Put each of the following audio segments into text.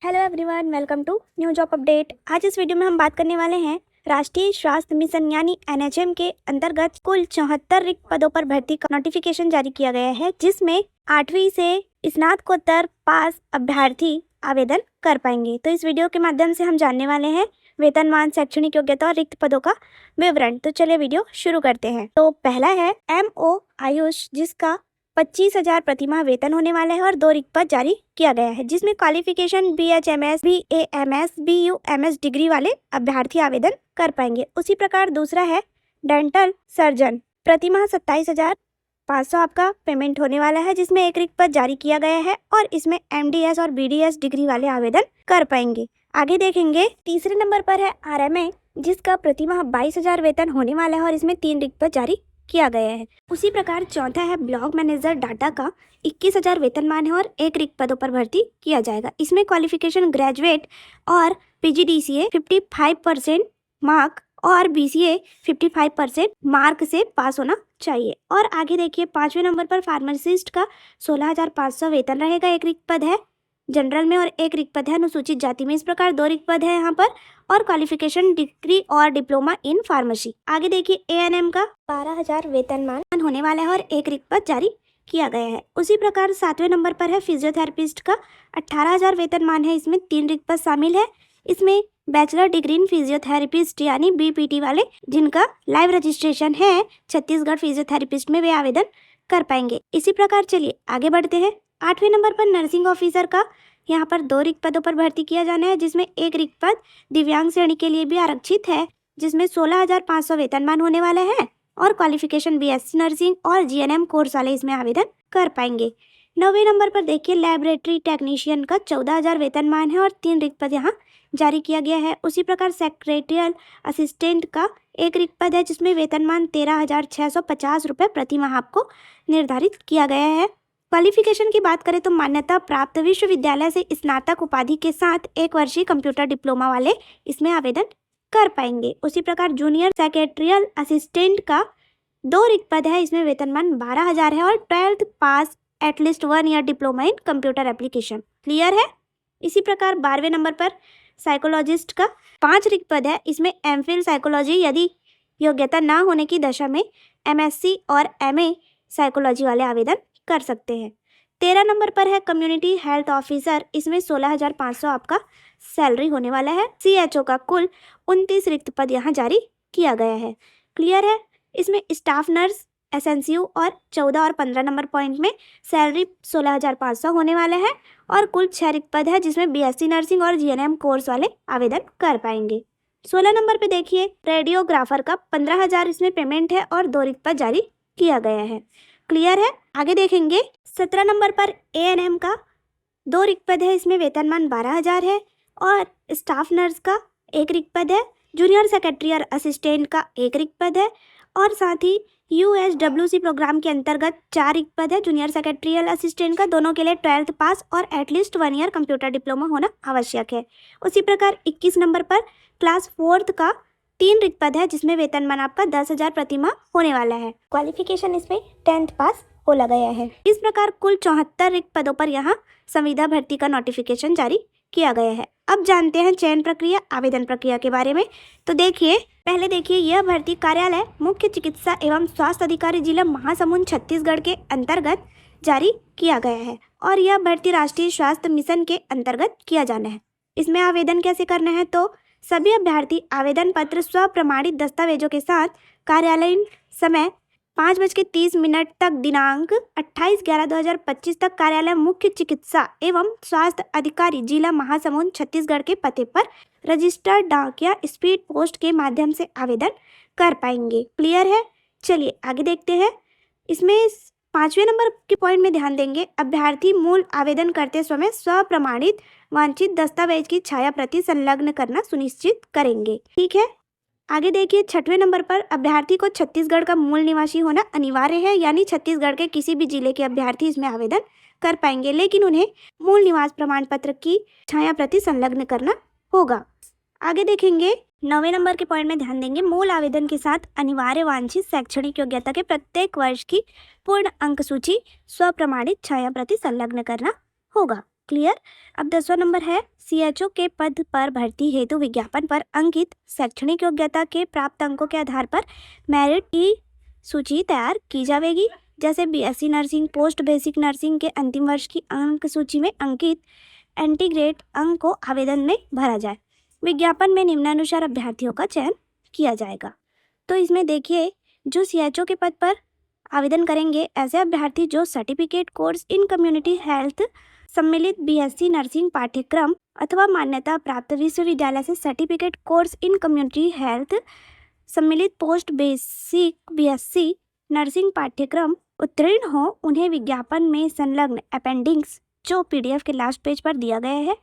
Hello everyone, welcome to new job update. आज इस video में हम बात करने वाले हैं राष्ट्रीय स्वास्थ्य मिशन यानी एनएचएम के अंतर्गत कुल 74 रिक्त पदों पर भर्ती का नोटिफिकेशन जारी किया गया है, जिसमें 8वीं से स्नातकोत्तर पास अभ्यर्थी आवेदन कर पाएंगे। तो इस वीडियो के माध्यम से हम जानने वाले हैं वेतनमान, शैक्षणिक योग्यता और रिक्त पदों का विवरण। तो चलिए वीडियो शुरू करते हैं। तो पहला है MO आयुष, जिसका 25,000 प्रतिमाह वेतन होने वाला है और 2 रिक्त पद जारी किया गया है, जिसमें qualification BHMS, BAMS, BUMS degree वाले अभ्यर्थी आवेदन कर पाएंगे। उसी प्रकार दूसरा है डेंटल सर्जन, प्रतिमाह 27,500 आपका पेमेंट होने वाला है, जिसमें 1 रिक्त पद जारी किया गया है और इसमें MDS और BDS डिग्री वाले आवेदन कर पाएंगे। आगे देखेंगे, तीसरे नंबर पर है RMA, जिसका प्रतिमाह 22,000 वेतन होने वाला है और इसमें 3 रिक्त पद जारी किया गया है। उसी प्रकार चौथा है ब्लॉक मैनेजर डाटा का 21,000 वेतनमान है और 1 रिक्त पदों पर भर्ती किया जाएगा। इसमें क्वालिफिकेशन ग्रेजुएट और PGDCA 55% मार्क और BCA 55% मार्क से पास होना चाहिए। और आगे देखिए, 5वें नंबर पर फार्मासिस्ट का 16,500 वेतन रहेगा, 1 रिक्त पद है जनरल में और 1 रिक्त पद है अनुसूचित जाति में। इस प्रकार 2 रिक्त पद है यहाँ पर और क्वालिफिकेशन डिग्री और डिप्लोमा इन फार्मेसी। आगे देखिए, ANM का 12,000 वेतनमान होने वाला है और 1 रिक्त पद जारी किया गया है। उसी प्रकार 7वें नंबर पर है फिजियोथेरेपिस्ट का 18,000 वेतनमान है, इसमें 3 रिक्त पद शामिल है। इसमें बैचलर डिग्री इन फिजियोथेरेपिस्ट यानी BPT वाले जिनका लाइव रजिस्ट्रेशन है छत्तीसगढ़ फिजियोथेरेपिस्ट में, वे आवेदन कर पाएंगे। इसी प्रकार चलिए आगे बढ़ते हैं। 8वें नंबर पर नर्सिंग ऑफिसर का यहाँ पर 2 रिक्त पदों पर भर्ती किया जाना है, जिसमें 1 रिक्त पद दिव्यांग श्रेणी के लिए भी आरक्षित है, जिसमें 16,500 वेतनमान होने वाला है और क्वालिफिकेशन BSc नर्सिंग और GNM कोर्स वाले इसमें आवेदन कर पाएंगे। 9वें नंबर पर देखिए, लैबोरेटरी टेक्नीशियन का 14,000 वेतनमान है और 3 रिक्त पद यहाँ जारी किया गया है। उसी प्रकार सेक्रेटरियल असिस्टेंट का 1 रिक्त पद है, जिसमें वेतनमान 13,650 रुपये प्रति माह आपको निर्धारित किया गया है। क्वालिफिकेशन की बात करें तो मान्यता प्राप्त विश्वविद्यालय से स्नातक उपाधि के साथ 1 वर्षीय कंप्यूटर डिप्लोमा वाले इसमें आवेदन कर पाएंगे। उसी प्रकार जूनियर सेक्रेटरियल असिस्टेंट का 2 रिक्त पद है, इसमें वेतनमान 12,000 है और 12th pass at least 1 year diploma in computer application. Clear है। इसी प्रकार 12वें नंबर पर साइकोलॉजिस्ट का 5 रिक्त पद है, इसमें MPhil साइकोलॉजी यदि योग्यता ना होने की दशा में MSc और MA साइकोलॉजी वाले आवेदन कर सकते हैं। 13 नंबर पर है कम्युनिटी हेल्थ ऑफिसर, इसमें 16,500 आपका सैलरी होने वाला है। CHO का कुल 29 रिक्त पद यहाँ जारी किया गया है। क्लियर है। इसमें स्टाफ नर्स SNCU और 14 और 15 नंबर पॉइंट में सैलरी 16,500 होने वाला है और कुल 6 रिक्त पद है, जिसमें BSc नर्सिंग और GNM कोर्स वाले आवेदन कर पाएंगे। 16 नंबर पे देखिए, रेडियोग्राफर का 15,000 इसमें पेमेंट है और 2 रिक्त पद जारी किया गया है। क्लियर है। आगे देखेंगे, 17 नंबर पर ANM का 2 रिक्त पद है, इसमें वेतनमान 12,000 है और स्टाफ नर्स का 1 रिक्त पद है। जूनियर सेक्रेटरियल असिस्टेंट का 1 रिक्त पद है और साथ ही USWC प्रोग्राम के अंतर्गत 4 रिक्त पद है जूनियर सेक्रेटरियल असिस्टेंट का, दोनों के लिए 12th पास और एटलीस्ट 1 ईयर कंप्यूटर डिप्लोमा होना आवश्यक है। उसी प्रकार 21 नंबर पर क्लास 4th का 3 रिक्त पद है, जिसमें वेतनमान आपका 10,000 प्रतिमाह होने वाला है। क्वालिफिकेशन इसमें 10th पास बोला गया है। इस प्रकार कुल 74 रिक्त पदों पर यहाँ संविदा भर्ती का नोटिफिकेशन जारी किया गया है। अब जानते हैं चयन प्रक्रिया, आवेदन प्रक्रिया के बारे में। तो देखिए, पहले देखिए, यह भर्ती कार्यालय मुख्य चिकित्सा एवं स्वास्थ्य अधिकारी जिला महासमुंद छत्तीसगढ़ के अंतर्गत जारी किया गया है और यह भर्ती राष्ट्रीय स्वास्थ्य मिशन के अंतर्गत किया जाना है। इसमें आवेदन कैसे करना है, तो सभी अभ्यर्थी आवेदन पत्र स्व प्रमाणित दस्तावेजों के साथ कार्यालयीन समय 5:30 तक दिनांक 28/11/2025 तक कार्यालय मुख्य चिकित्सा एवं स्वास्थ्य अधिकारी जिला महासमुंद छत्तीसगढ़ के पते पर रजिस्टर्ड डाक या स्पीड पोस्ट के माध्यम से आवेदन कर पाएंगे। क्लियर है। चलिए आगे देखते हैं। इसमें 5वें नंबर के पॉइंट में ध्यान देंगे, अभ्यर्थी मूल आवेदन करते समय स्व प्रमाणित वांछित दस्तावेज की छाया प्रति संलग्न करना सुनिश्चित करेंगे। ठीक है। आगे देखिए, 6वें नंबर पर अभ्यर्थी को छत्तीसगढ़ का मूल निवासी होना अनिवार्य है, यानी छत्तीसगढ़ के किसी भी जिले के अभ्यर्थी इसमें आवेदन कर पाएंगे, लेकिन उन्हें मूल निवास प्रमाण पत्र की छाया प्रति संलग्न करना होगा। आगे देखेंगे, 9वें नंबर के पॉइंट में ध्यान देंगे, मूल आवेदन के साथ अनिवार्य वांछित शैक्षणिक योग्यता के प्रत्येक वर्ष की पूर्ण अंक सूची स्व प्रमाणित छाया प्रति संलग्न करना होगा। क्लियर। अब 10वां नंबर है CHO के पद पर भर्ती हेतु विज्ञापन पर अंकित शैक्षणिक योग्यता के प्राप्त अंकों के आधार पर मेरिट की सूची तैयार की जाएगी। जैसे BSc nursing, post basic nursing के अंतिम वर्ष की अंक सूची में अंकित इंटीग्रेट अंक को आवेदन में भरा जाए। विज्ञापन में निम्नानुसार अभ्यर्थियों का चयन किया जाएगा। तो इसमें देखिए, जो CHO के पद पर आवेदन करेंगे ऐसे अभ्यर्थी जो certificate course in community health सम्मिलित BSc नर्सिंग पाठ्यक्रम अथवा मान्यता प्राप्त विश्वविद्यालय से certificate course in community health सम्मिलित पोस्ट बेसिक BSc नर्सिंग पाठ्यक्रम उत्तीर्ण हो, उन्हें विज्ञापन में संलग्न अपेंडिक्स जो PDF के लास्ट पेज पर दिया गया है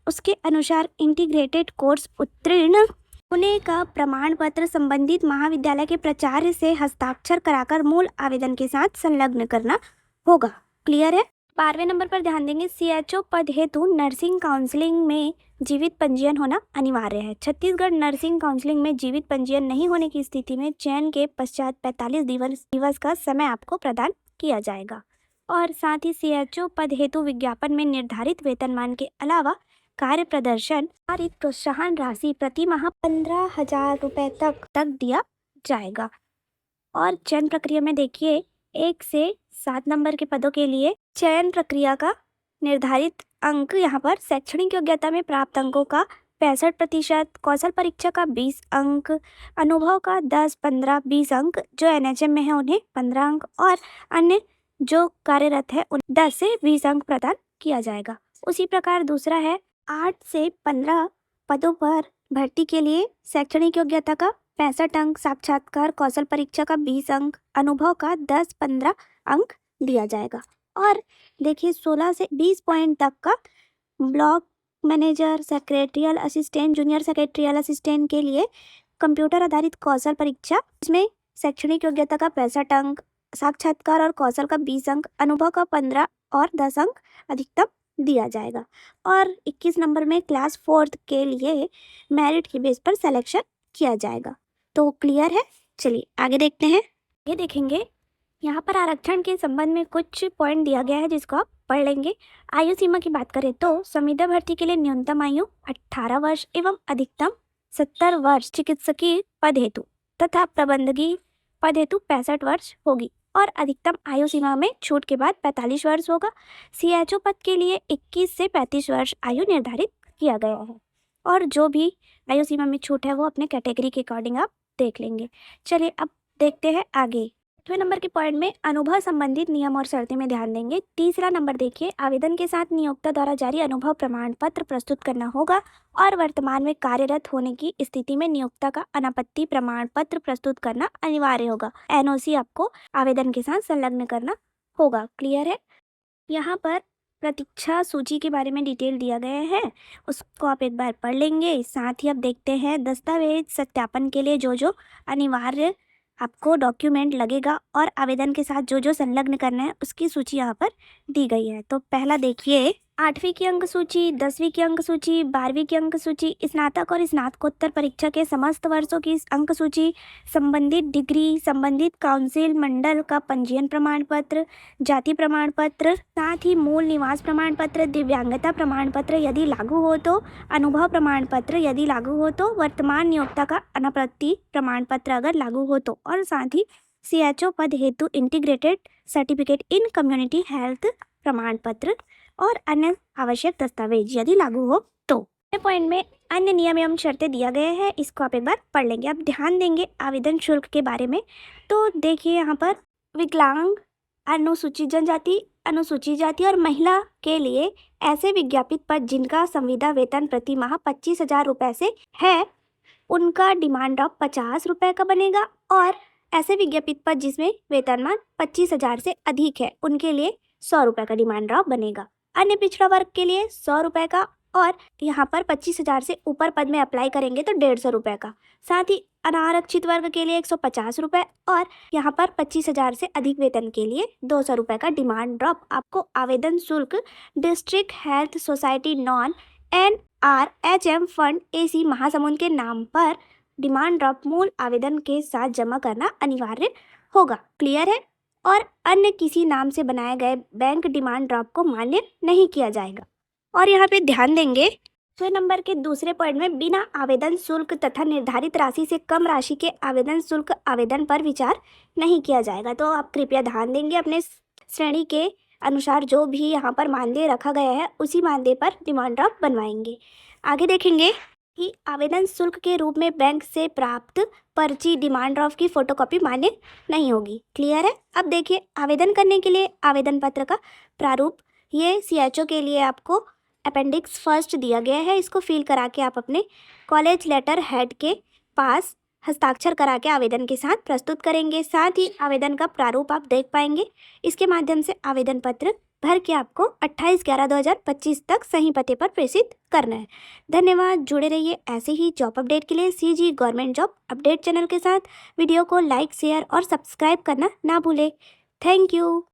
उसके अनुसार इंटीग्रेटेड कोर्स उत्तीर्ण होने का प्रमाण पत्र संबंधित महाविद्यालय के प्राचार्य से हस्ताक्षर कराकर मूल आवेदन के साथ संलग्न करना होगा। क्लियर है। 12वें नंबर पर ध्यान देंगे, CHO पद हेतु नर्सिंग काउंसलिंग में जीवित पंजीयन होना अनिवार्य है। छत्तीसगढ़ नर्सिंग काउंसलिंग में जीवित पंजीयन नहीं होने की स्थिति में चयन के पश्चात 45 दिवस का समय आपको प्रदान किया जाएगा। और साथ ही CHO पद हेतु विज्ञापन में निर्धारित वेतनमान के अलावा कार्य प्रदर्शन आधारित प्रोत्साहन राशि प्रति माह 15,000 रुपये तक दिया जाएगा। और चयन प्रक्रिया में देखिए, 1 से 7 नंबर के पदों के लिए चयन प्रक्रिया का निर्धारित अंक यहाँ पर शैक्षणिक योग्यता में प्राप्त अंकों का 65%, कौशल परीक्षा का 20 अंक, अनुभव का 10, 15, 20 अंक, जो NHM में है उन्हें 15 अंक और अन्य जो कार्यरत है उन्हें 10 से 20 अंक प्रदान किया जाएगा। उसी प्रकार दूसरा है 8 से 15 पदों पर भर्ती के लिए शैक्षणिक योग्यता का 65 अंक, साक्षात्कार कौशल परीक्षा का 20 अंक, अनुभव का 10, 15 अंक दिया जाएगा। और देखिए 16 से 20 पॉइंट तक का block manager, secretarial assistant, junior secretarial assistant के लिए कंप्यूटर आधारित कौशल परीक्षा, इसमें शैक्षणिक योग्यता का 65 अंक, साक्षात्कार और कौशल का 20 अंक, अनुभव का 15 और 10 अंक अधिकतम दिया जाएगा। और 21 नंबर में क्लास 4th के लिए मेरिट के बेस पर सिलेक्शन किया जाएगा। तो क्लियर है। चलिए आगे देखते हैं। ये देखेंगे यहाँ पर आरक्षण के संबंध में कुछ पॉइंट दिया गया है जिसको आप पढ़ लेंगे। आयु सीमा की बात करें तो संविदा भर्ती के लिए न्यूनतम आयु 18 वर्ष एवं अधिकतम 70 वर्ष चिकित्सकीय पद हेतु तथा प्रबंधकीय पद हेतु 65 वर्ष होगी और अधिकतम आयु सीमा में छूट के बाद 45 वर्ष होगा। CHO पद के लिए 21 से 35 वर्ष आयु निर्धारित किया गया है और जो भी आयु सीमा में छूट है वो अपने कैटेगरी के अकॉर्डिंग आप देख लेंगे। चलिए अब देखते हैं आगे। 8वें नंबर के पॉइंट में अनुभव संबंधित नियम और शर्तें में ध्यान देंगे। तीसरा नंबर देखिए, आवेदन के साथ नियोक्ता द्वारा जारी अनुभव प्रमाण पत्र प्रस्तुत करना होगा और वर्तमान में कार्यरत होने की स्थिति में नियोक्ता का अनापत्ति प्रमाण पत्र प्रस्तुत करना अनिवार्य होगा। NOC आपको आवेदन के साथ संलग्न करना होगा। क्लियर है। यहाँ पर प्रतीक्षा सूची के बारे में डिटेल दिया गया है, उसको आप एक बार पढ़ लेंगे। साथ ही अब देखते हैं दस्तावेज सत्यापन के लिए जो अनिवार्य आपको डॉक्यूमेंट लगेगा और आवेदन के साथ जो संलग्न करना है उसकी सूची यहाँ पर दी गई है। तो पहला देखिए, 8वीं की अंक सूची, 10वीं की अंक सूची, 12वीं की अंक सूची, स्नातक और स्नातकोत्तर परीक्षा के समस्त वर्षों की अंक सूची, संबंधित डिग्री, संबंधित काउंसिल मंडल का पंजीयन प्रमाण पत्र, जाति प्रमाण पत्र, साथ ही मूल निवास प्रमाण पत्र, दिव्यांगता प्रमाण पत्र यदि लागू हो तो, अनुभव प्रमाण पत्र यदि लागू हो तो, वर्तमान नियोक्ता का अनापत्ति प्रमाण पत्र अगर लागू हो तो, और साथ ही CHO पद हेतु integrated certificate in community health प्रमाण पत्र और अन्य आवश्यक दस्तावेज यदि लागू हो तो। पॉइंट में अन्य नियम एवं शर्तें दिया गया है, इसको आप एक बार पढ़ लेंगे। अब ध्यान देंगे आवेदन शुल्क के बारे में। तो देखिए यहाँ पर विकलांग, अनुसूचित जनजाति, अनुसूचित जाति और महिला के लिए ऐसे विज्ञापित पद जिनका संविदा वेतन प्रति माह 25,000 रुपये से है, उनका डिमांड ड्राफ्ट 50 रुपये का बनेगा। और ऐसे विज्ञापित पद जिसमें वेतनमान 25,000 से अधिक है, उनके लिए 100 रुपये का डिमांड ड्राफ्ट बनेगा। अन्य पिछड़ा वर्ग के लिए 100 रुपये का, और यहाँ पर 25,000 से ऊपर पद में अप्लाई करेंगे तो 150 रुपये का। साथ ही अनारक्षित वर्ग के लिए 150 रुपये और यहाँ पर 25,000 से अधिक वेतन के लिए 200 रुपये का डिमांड ड्राफ्ट आपको आवेदन शुल्क district health society non NRHM fund AC Mahasamund के नाम पर डिमांड ड्राफ्ट मूल आवेदन के साथ जमा करना अनिवार्य होगा। क्लियर है। और अन्य किसी नाम से बनाए गए बैंक डिमांड ड्राफ्ट को मान्य नहीं किया जाएगा। और यहाँ पे ध्यान देंगे 6 नंबर के दूसरे पॉइंट में बिना आवेदन शुल्क तथा निर्धारित राशि से कम राशि के आवेदन शुल्क आवेदन पर विचार नहीं किया जाएगा। तो आप कृपया ध्यान देंगे, अपने श्रेणी के अनुसार जो भी यहाँ पर मानदेय रखा गया है उसी मानदेय पर डिमांड ड्राफ्ट बनवाएंगे। आगे देखेंगे कि आवेदन शुल्क के रूप में बैंक से प्राप्त पर्ची डिमांड ड्राफ्ट की फोटोकॉपी मान्य नहीं होगी। क्लियर है। अब देखिए, आवेदन करने के लिए आवेदन पत्र का प्रारूप ये CHO के लिए आपको अपेंडिक्स फर्स्ट दिया गया है। इसको फिल करा के आप अपने कॉलेज लेटर हेड के पास हस्ताक्षर करा के आवेदन के साथ प्रस्तुत करेंगे। साथ ही आवेदन का प्रारूप आप देख पाएंगे। इसके माध्यम से आवेदन पत्र भर के आपको 28/11/2025 तक सही पते पर प्रेषित करना है। धन्यवाद। जुड़े रहिए ऐसे ही जॉब अपडेट के लिए CG government job update channel के साथ। वीडियो को लाइक, शेयर और सब्सक्राइब करना ना भूलें। Thank you.